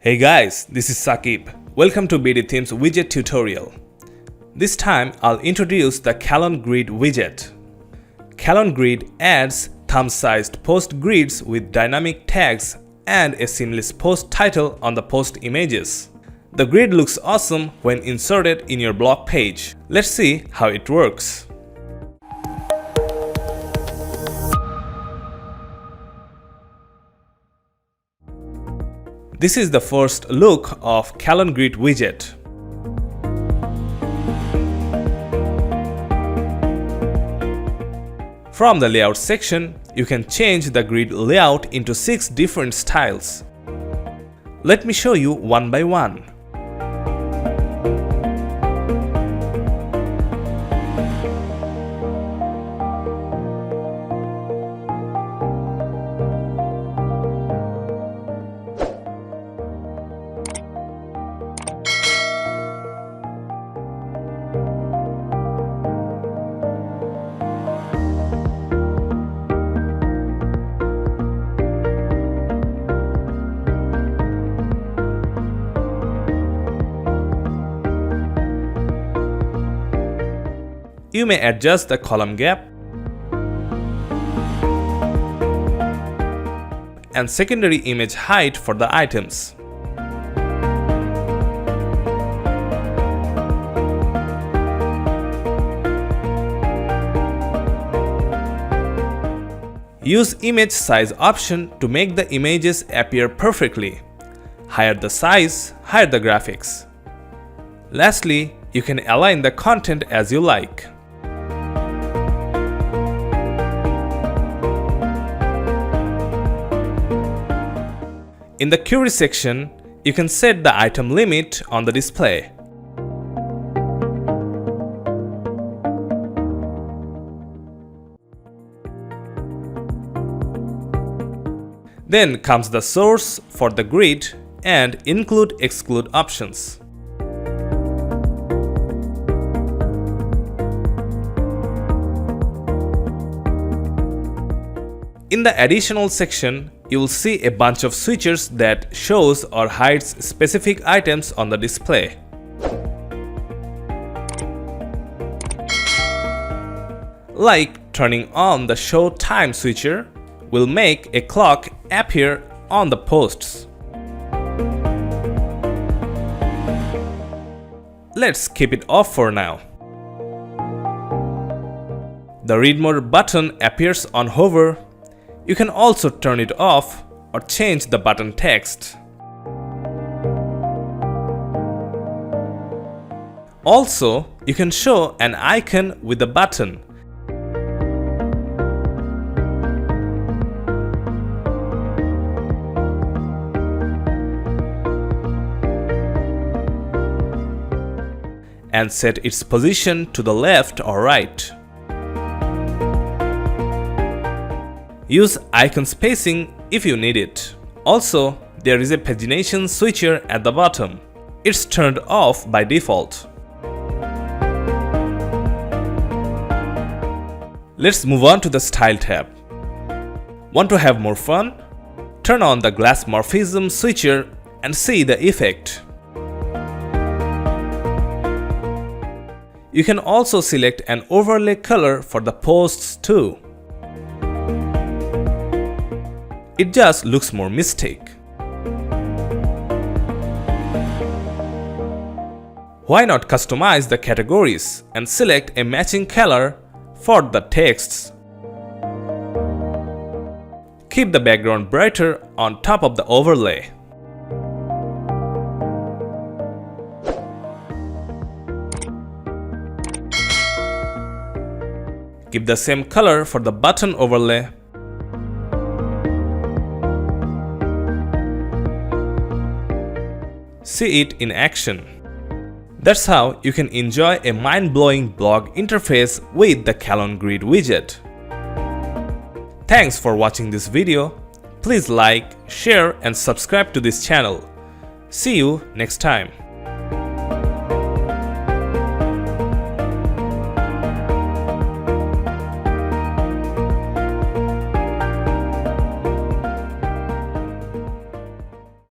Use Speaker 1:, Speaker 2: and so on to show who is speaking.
Speaker 1: Hey guys, this is Sakib. Welcome to BdThemes widget tutorial. This time I'll introduce the Kalon Grid widget. Kalon Grid adds thumb-sized post grids with dynamic tags and a seamless post title on the post images. The grid looks awesome when inserted in your blog page. Let's see how it works. This is the first look of Kalon Grid widget. From the layout section, you can change the grid layout into 6 different styles. Let me show you one by one. You may adjust the column gap and secondary image height for the items. Use image size option to make the images appear perfectly. Higher the size, higher the graphics. Lastly, you can align the content as you like. In the query section, you can set the item limit on the display. Then comes the source for the grid and include/exclude options. In the additional section, you will see a bunch of switches that shows or hides specific items on the display. Like turning on the show time switcher will make a clock appear on the posts. Let's keep it off for now. The read more button appears on hover. You can also turn it off or change the button text. Also, you can show an icon with the button. And set its position to the left or right. Use icon spacing if you need it. Also, there is a pagination switcher at the bottom. It's turned off by default. Let's move on to the Style tab. Want to have more fun? Turn on the glass morphism switcher and see the effect. You can also select an overlay color for the posts too. It just looks more mystic. Why not customize the categories and select a matching color for the texts? Keep the background brighter on top of the overlay. Give the same color for the button overlay. See it in action. That's how you can enjoy a mind-blowing blog interface with the Kalon Grid widget. Thanks for watching this video. Please like, share and subscribe to this channel. See you next time.